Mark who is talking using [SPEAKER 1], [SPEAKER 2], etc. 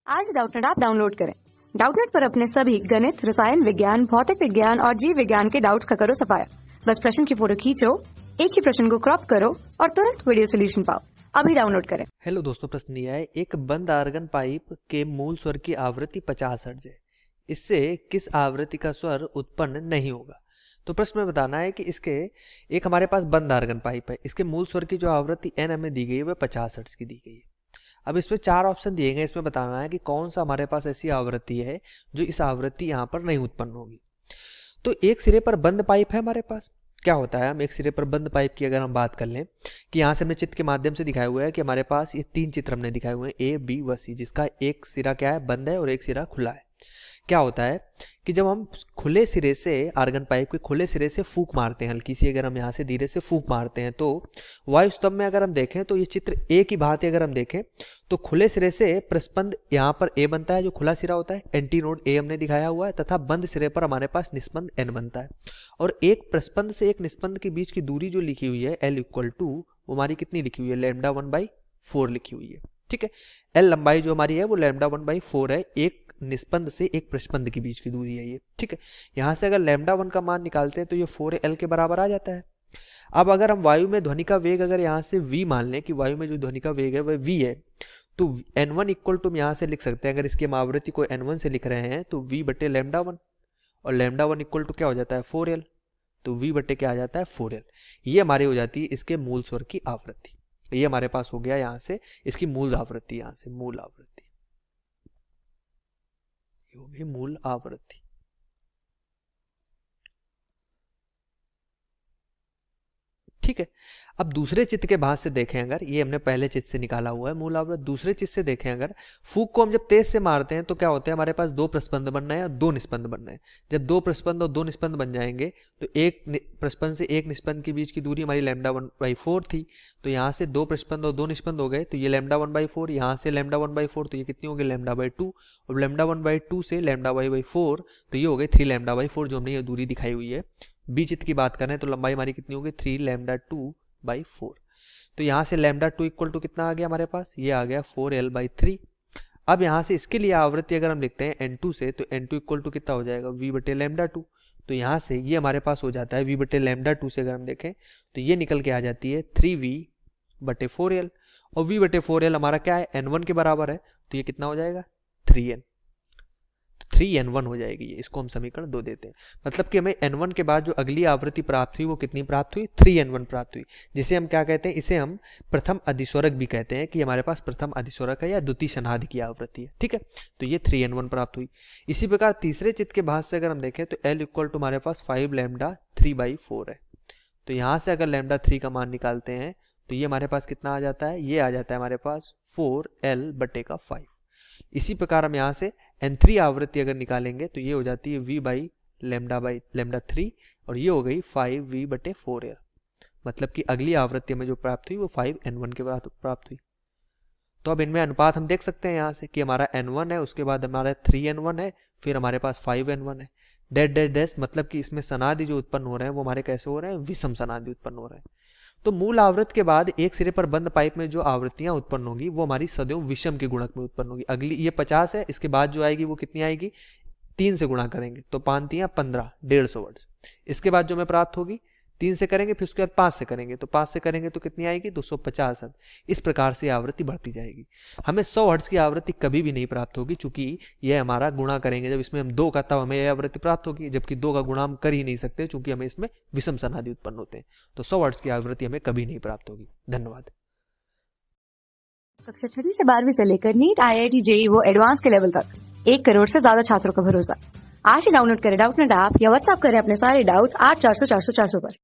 [SPEAKER 1] आज Doubtnut app download करें। Doubtnut पर अपने सभी गणित, रसायन विज्ञान, भौतिक विज्ञान और जीव विज्ञान के डाउट्स का करो सफाया। बस प्रश्न की फोटो खींचो, एक ही प्रश्न को क्रॉप करो और तुरंत वीडियो सोल्यूशन पाओ। अभी डाउनलोड करें।
[SPEAKER 2] हेलो दोस्तों, प्रश्न दिया है एक बंद आर्गन पाइप के मूल स्वर की आवृत्ति 50 हर्ट्ज है। इससे किस आवृत्ति का स्वर उत्पन्न नहीं होगा। तो प्रश्न में बताना है कि इसके एक हमारे पास बंद आर्गन पाइप है, इसके मूल स्वर की जो आवृत्ति एन हमें दी गई है वह 50 हर्ट्ज की दी गई है। अब इसमें 4 ऑप्शन दिए गए, इसमें बताना है कि कौन सा हमारे पास ऐसी आवृत्ति है जो इस आवृत्ति यहाँ पर नहीं उत्पन्न होगी। तो एक सिरे पर बंद पाइप है हमारे पास। क्या होता है, हम एक सिरे पर बंद पाइप की अगर हम बात कर लें कि यहाँ से हमने चित्र के माध्यम से दिखाया हुआ है कि हमारे पास ये 3 चित्र हमने दिखाए हुए हैं, ए बी व सी, जिसका एक सिरा क्या है, बंद है और एक सिरा खुला है। क्या होता है कि जब हम खुले सिरे से आर्गन पाइप के खुले सिरे से फूंक मारते हैं, हल्की सी अगर हम यहाँ से धीरे से फूंक मारते हैं, तो वायु स्तंभ में अगर हम देखें तो ये चित्र ए की भांति अगर हम देखें तो खुले सिरे से प्रस्पंद यहाँ पर ए बनता है, जो खुला सिरा होता है, एंटी नोड ए हमने दिखाया हुआ है, तथा बंद सिरे पर हमारे पास निस्पंद एन बनता है। और एक प्रस्पंद से एक निस्पंद के बीच की दूरी जो लिखी हुई है L = वो हमारी कितनी लिखी हुई है, λ1/4 लिखी हुई है। ठीक है, L लंबाई जो हमारी है वो λ1/4 है, एक निस्पंद से एक प्रस्पंद के बीच की दूरी है ये। ठीक है, यहां से अगर λ1 का मान निकालते हैं तो ये 4L के बराबर आ जाता है। अब अगर हम वायु में ध्वनि का वेग अगर यहां से v मान लें कि वायु में जो ध्वनि का वेग है वह v है, तो n1 = हम यहां से लिख सकते हैं, अगर इसकी हम आवृत्ति को n1 से लिख रहे हैं तो v/λ1, और λ1 = क्या हो जाता है, 4L, तो v/ क्या आ जाता है, 4L। ये हमारी हो जाती है इसके मूल स्वर की आवृत्ति। ये हमारे पास हो गया यहां से इसकी मूल आवृत्ति, यहां से मूल आवृत्ति होगी मूल आवृत्ति। ठीक है, अब दूसरे चित्र के भाग से देखें, अगर ये हमने पहले चित्र से निकाला हुआ है मूल आवृत्ति, दूसरे चित्र से देखें अगर फूंक को हम जब तेज से मारते हैं तो क्या होता है, हमारे पास 2 प्रस्पंद बन रहे हैं और 2 निस्पंद बन रहे हैं। जब 2 प्रस्पंद और 2 निस्पंद बन जाएंगे तो एक प्रस्पंद से एक निस्पंद के बीच की दूरी हमारी λ1/4 थी, तो यहाँ से 2 प्रस्पंद और 2 निस्पंद हो गए, तो ये λ1/4, यहाँ से λ1/4, तो ये कितनी हो गई, λ/2, और λ1/2 से λ/4, तो ये हो गई 3λ/4 जो हमने ये दूरी दिखाई हुई है। बी चित्र की बात करें तो लंबाई हमारी कितनी होगी, 3λ2/4। तो यहाँ से λ2 = कितना आ गया हमारे पास, ये आ गया 4L/3। अब यहाँ से इसके लिए आवृत्ति अगर हम लिखते हैं n2 से, तो n2 = कितना हो जाएगा, v/λ2। तो यहाँ से ये हमारे पास हो जाता है v/λ2 से अगर हम देखें तो ये निकल के आ जाती है 3v/4L, और v/4L हमारा क्या है, n1 के बराबर है, तो ये कितना हो जाएगा, 3n, 3n1 हो जाएगी ये। इसको हम समीकरण 2 देते हैं, मतलब कि हमें n1 के बाद जो अगली आवृत्ति प्राप्त हुई वो कितनी प्राप्त हुई, 3n1 प्राप्त हुई, जिसे हम क्या कहते हैं, इसे हम प्रथम अधिस्वरक भी कहते हैं कि हमारे पास प्रथम अधिस्वरक है या द्वितीय शनादि की आवृत्ति है। ठीक है, तो ये 3n1 प्राप्त हुई। इसी प्रकार तीसरे चित्र के भाग से अगर हम देखें तो L = हमारे पास 5λ3/4 है। तो यहाँ से अगर λ3 का मान निकालते हैं तो ये हमारे पास कितना आ जाता है, ये आ जाता है हमारे पास 4L/5। इसी प्रकार हम यहाँ से n3 आवृत्ति अगर निकालेंगे तो ये हो जाती है v/λ3, और ये हो गई 5v/4L, मतलब कि अगली आवृत्ति में जो प्राप्त हुई वो 5n1 के प्राप्त हुई। तो अब इनमें अनुपात हम देख सकते हैं यहाँ से कि हमारा n1 है, उसके बाद हमारा 3n1 है, फिर हमारे पास 5n1 है, डैश, मतलब कि इसमें सनादि जो उत्पन्न हो रहे हैं वो हमारे कैसे हो रहे हैं, विषम सनादि उत्पन्न हो रहे हैं। तो मूल आवृत्ति के बाद एक सिरे पर बंद पाइप में जो आवृत्तियां उत्पन्न होगी वो हमारी सदैव विषम के गुणक में उत्पन्न होगी। अगली ये 50 है, इसके बाद जो आएगी वो कितनी आएगी, 3 से गुणा करेंगे तो 5 × 15, 150 वर्ड्स। इसके बाद जो हमें प्राप्त होगी 3 से करेंगे, फिर उसके बाद 5 से करेंगे, तो 5 से करेंगे तो कितनी आएगी, 250 हर्ट्ज। इस प्रकार से आवृत्ति बढ़ती जाएगी। हमें 100 हर्ट्ज की आवृत्ति कभी भी नहीं प्राप्त होगी, चूंकि यह हमारा गुणा करेंगे जब इसमें हम 2 का, तब हमें यह आवृत्ति प्राप्त होगी, जबकि 2 का गुणा हम कर ही नहीं सकते चूंकि हमें इसमें विषम सनादि उत्पन्न होते हैं। तो 100 हर्ट्ज की आवृत्ति हमें कभी नहीं प्राप्त होगी। धन्यवाद।
[SPEAKER 1] कक्षा 6 से 12वीं से लेकर नीट, IIT, JEE वो एडवांस के लेवल तक 1 करोड़ से ज्यादा छात्रों का भरोसा। आज ही डाउनलोड करें डाउटनेट ऐप या व्हाट्सएप करें अपने सारे डाउट्स 8400 400 400 पर।